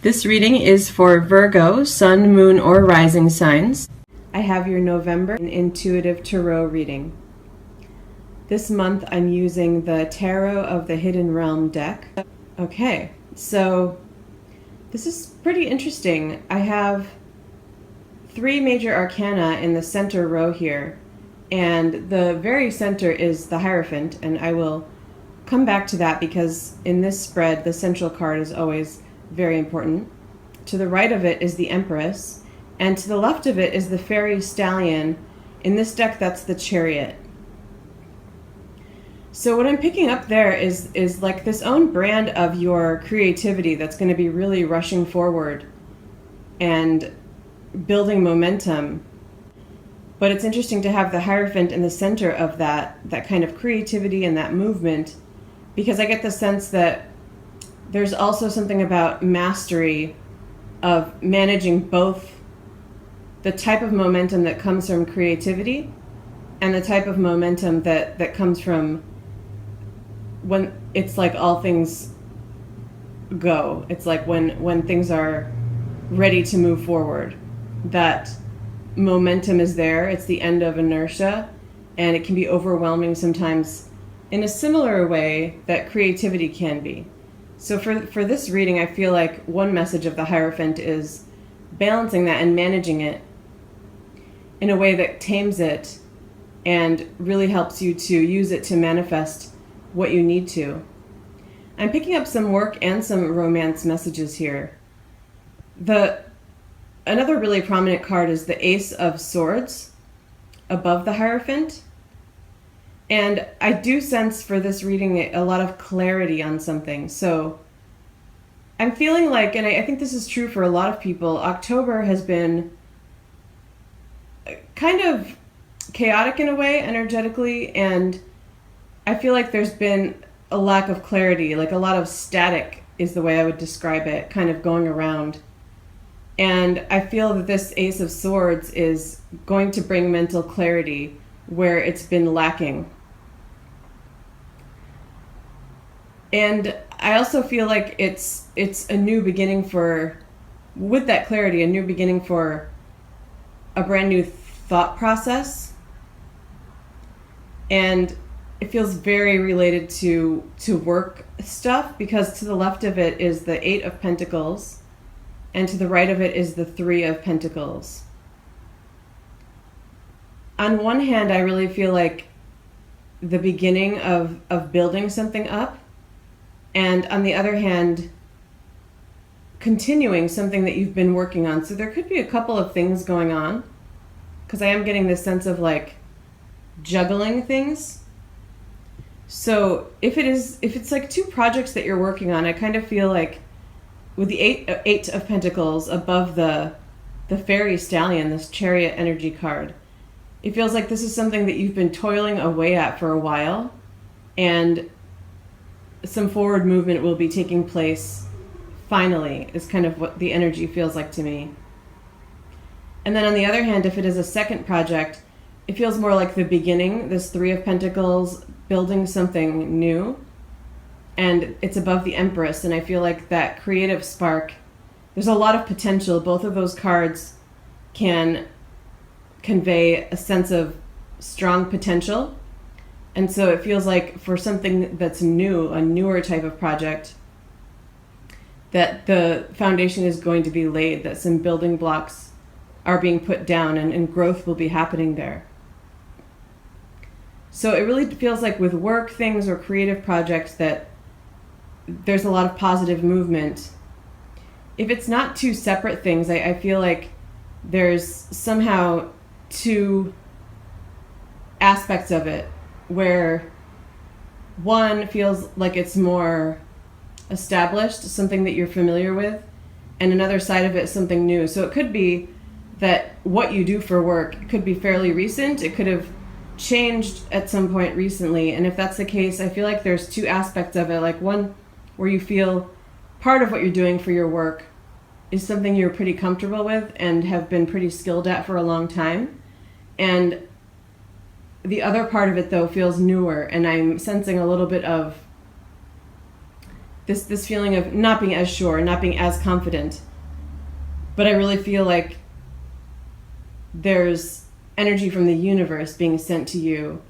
This reading is for Virgo, Sun, Moon, or Rising signs. I have your November Intuitive Tarot reading. This month I'm using the Tarot of the Hidden Realm deck. Okay, so this is pretty interesting. I have 3 major arcana in the center row here, and the very center is the Hierophant, and I will come back to that because in this spread the central card is always very important. To the right of it is the Empress, and to the left of it is the Fairy Stallion. In this deck, that's the Chariot. So what I'm picking up there is like this own brand of your creativity that's going to be really rushing forward and building momentum. But it's interesting to have the Hierophant in the center of that kind of creativity and that movement, because I get the sense that there's also something about mastery of managing both the type of momentum that comes from creativity and the type of momentum that comes from when it's like all things go. It's like when things are ready to move forward. That momentum is there. It's the end of inertia, and it can be overwhelming sometimes in a similar way that creativity can be. So for this reading, I feel like one message of the Hierophant is balancing that and managing it in a way that tames it and really helps you to use it to manifest what you need to. I'm picking up some work and some romance messages here. Another really prominent card is the Ace of Swords above the Hierophant. And I do sense for this reading a lot of clarity on something. So I'm feeling like, and I think this is true for a lot of people, October has been kind of chaotic in a way, energetically, and I feel like there's been a lack of clarity, like a lot of static is the way I would describe it, kind of going around. And I feel that this Ace of Swords is going to bring mental clarity where it's been lacking. And I also feel like it's a new beginning with that clarity, a new beginning for a brand new thought process. And it feels very related to work stuff, because to the left of it is the 8 of Pentacles, and to the right of it is the 3 of Pentacles. On one hand, I really feel like the beginning of building something up, and on the other hand, continuing something that you've been working on. So there could be a couple of things going on, because I am getting this sense of like juggling things. So if it's like 2 projects that you're working on, I kind of feel like with the 8 of Pentacles above the Fairy Stallion, this Chariot energy card, it feels like this is something that you've been toiling away at for a while, and some forward movement will be taking place finally, is kind of what the energy feels like to me. And then on the other hand, if it is a second project, it feels more like the beginning, this 3 of Pentacles, building something new, and it's above the Empress, and I feel like that creative spark, there's a lot of potential. Both of those cards can convey a sense of strong potential. And so it feels like for something that's new, a newer type of project, that the foundation is going to be laid, that some building blocks are being put down, and growth will be happening there. So it really feels like with work things or creative projects that there's a lot of positive movement. If it's not 2 separate things, I feel like there's somehow 2 aspects of it, where one feels like it's more established, something that you're familiar with, and another side of it is something new. So it could be that what you do for work could be fairly recent. It could have changed at some point recently. And if that's the case, I feel like there's 2 aspects of it. Like one where you feel part of what you're doing for your work is something you're pretty comfortable with and have been pretty skilled at for a long time. And the other part of it, though, feels newer, and I'm sensing a little bit of this feeling of not being as sure, not being as confident. But I really feel like there's energy from the universe being sent to you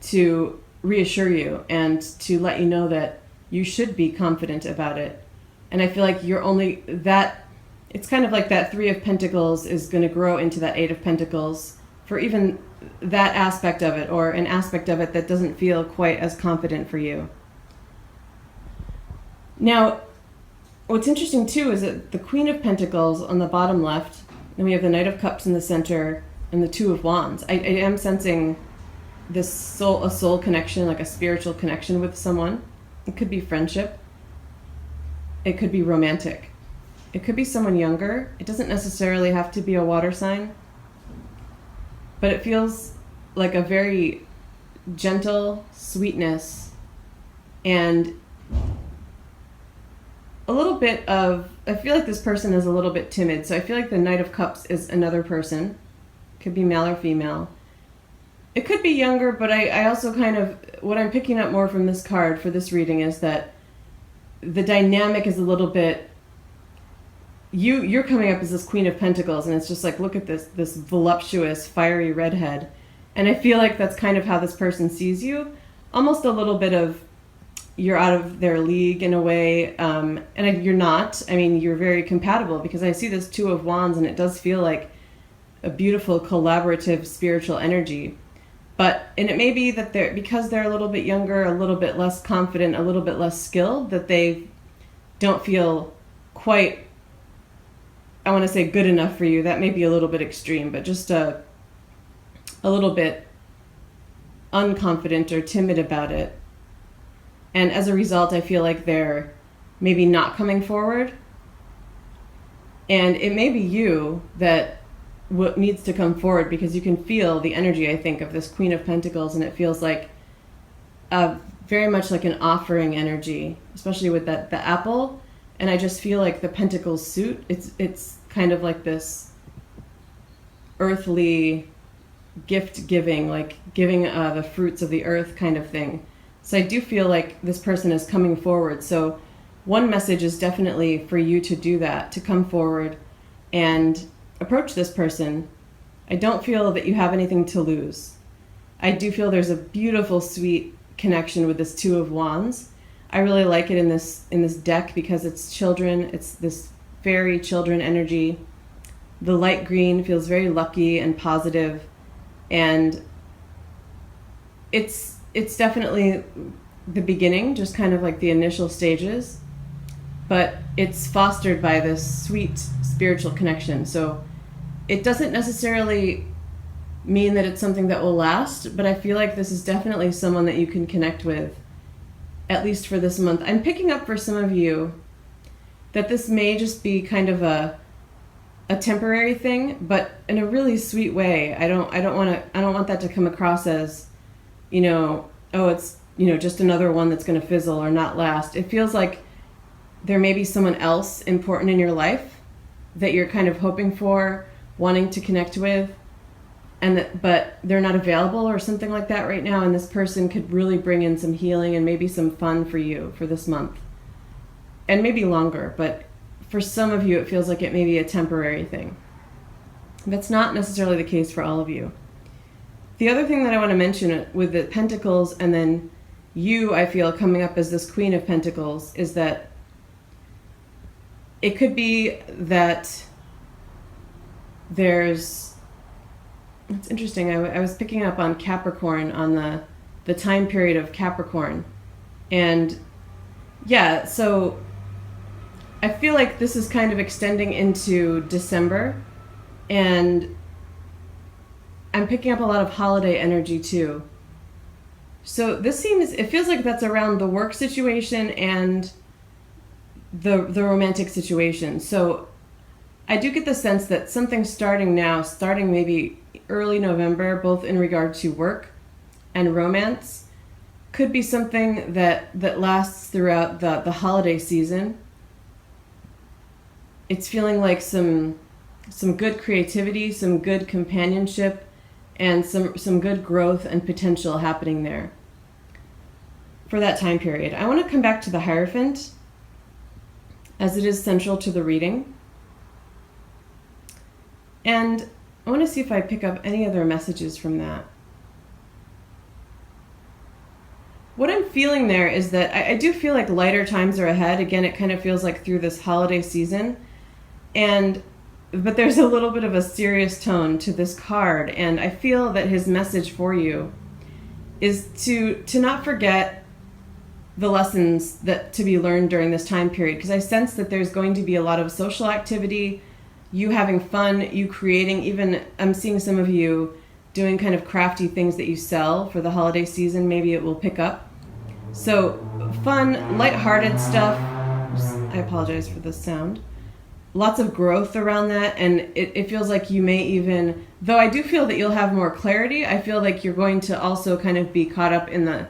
to reassure you and to let you know that you should be confident about it. And I feel like you're only that, it's kind of like that Three of Pentacles is going to grow into that Eight of Pentacles for even that aspect of it, or an aspect of it that doesn't feel quite as confident for you. Now, what's interesting too is that the Queen of Pentacles on the bottom left, and we have the Knight of Cups in the center, and the Two of Wands. I am sensing a soul connection, like a spiritual connection with someone. It could be friendship. It could be romantic. It could be someone younger. It doesn't necessarily have to be a water sign. But it feels like a very gentle sweetness and a little bit of, I feel like this person is a little bit timid. So I feel like the Knight of Cups is another person. Could be male or female. It could be younger, but I also kind of, what I'm picking up more from this card for this reading is that the dynamic is a little bit, you're coming up as this Queen of Pentacles, and it's just like, look at this voluptuous, fiery redhead. And I feel like that's kind of how this person sees you. Almost a little bit of, you're out of their league in a way. You're not. I mean, you're very compatible, because I see this Two of Wands, and it does feel like a beautiful, collaborative, spiritual energy. And it may be that because they're a little bit younger, a little bit less confident, a little bit less skilled, that they don't feel quite, I want to say, good enough for you. That may be a little bit extreme, but just a little bit unconfident or timid about it. And as a result, I feel like they're maybe not coming forward. And it may be you that what needs to come forward, because you can feel the energy, I think, of this Queen of Pentacles, and it feels like very much like an offering energy, especially with the apple. And I just feel like the Pentacles suit, it's kind of like this earthly gift giving, like giving the fruits of the earth kind of thing. So I do feel like this person is coming forward. So one message is definitely for you to do that, to come forward and approach this person. I don't feel that you have anything to lose. I do feel there's a beautiful, sweet connection with this Two of Wands. I really like it in this deck because it's children. It's this fairy children energy. The light green feels very lucky and positive, and it's definitely the beginning, just kind of like the initial stages, but it's fostered by this sweet spiritual connection. So it doesn't necessarily mean that it's something that will last, but I feel like this is definitely someone that you can connect with, at least for this month. I'm picking up for some of you that this may just be kind of a temporary thing, but in a really sweet way. I don't want that to come across as, oh, it's, just another one that's going to fizzle or not last. It feels like there may be someone else important in your life that you're kind of hoping for, wanting to connect with, but they're not available or something like that right now, and this person could really bring in some healing and maybe some fun for you for this month. And maybe longer, but for some of you it feels like it may be a temporary thing. That's not necessarily the case for all of you. The other thing that I want to mention with the Pentacles and then you, I feel, coming up as this Queen of Pentacles, is that it could be that it's interesting. I was picking up on Capricorn, on the time period of Capricorn. And yeah, so I feel like this is kind of extending into December. And I'm picking up a lot of holiday energy too. So it feels like that's around the work situation and the romantic situation. So I do get the sense that something's starting now, starting maybe early November, both in regard to work and romance. Could be something that lasts throughout the holiday season. It's feeling like some good creativity, some good companionship, and some good growth and potential happening there for that time period. I want to come back to the Hierophant as it is central to the reading. And I want to see if I pick up any other messages from that. What I'm feeling there is that I do feel like lighter times are ahead. Again, it kind of feels like through this holiday season. But there's a little bit of a serious tone to this card. And I feel that his message for you is to not forget the lessons that to be learned during this time period. Because I sense that there's going to be a lot of social activity, you having fun, you creating, even I'm seeing some of you doing kind of crafty things that you sell for the holiday season. Maybe it will pick up. So fun, lighthearted stuff. I apologize for the sound. Lots of growth around that, and it feels like you may even, though I do feel that you'll have more clarity, I feel like you're going to also kind of be caught up in the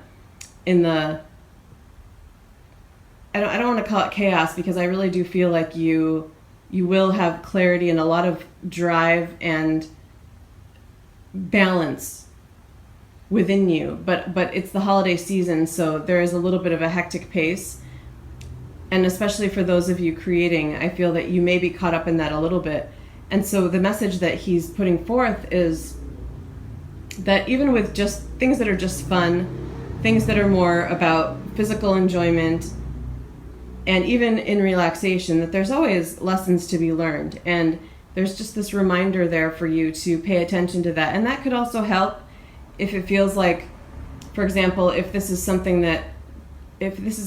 I don't want to call it chaos, because I really do feel like you will have clarity and a lot of drive and balance within you, but it's the holiday season, so there is a little bit of a hectic pace, and especially for those of you creating, I feel that you may be caught up in that a little bit. And so the message that he's putting forth is that even with just things that are just fun, things that are more about physical enjoyment, and even in relaxation, that there's always lessons to be learned. And there's just this reminder there for you to pay attention to that. And that could also help if it feels like, for example, if this is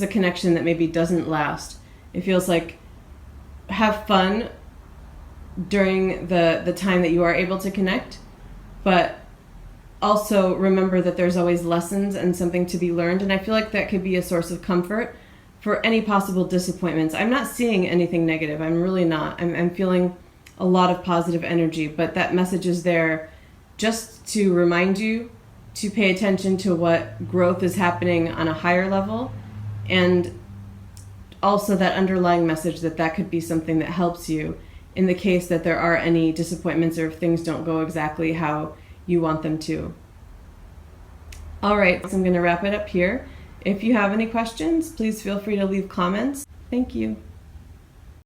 a connection that maybe doesn't last, it feels like have fun during the time that you are able to connect, but also remember that there's always lessons and something to be learned. And I feel like that could be a source of comfort for any possible disappointments. I'm not seeing anything negative. I'm really not. I'm feeling a lot of positive energy, but that message is there just to remind you to pay attention to what growth is happening on a higher level, and also that underlying message that could be something that helps you in the case that there are any disappointments or if things don't go exactly how you want them to. All right, so I'm going to wrap it up here. If you have any questions, please feel free to leave comments. Thank you.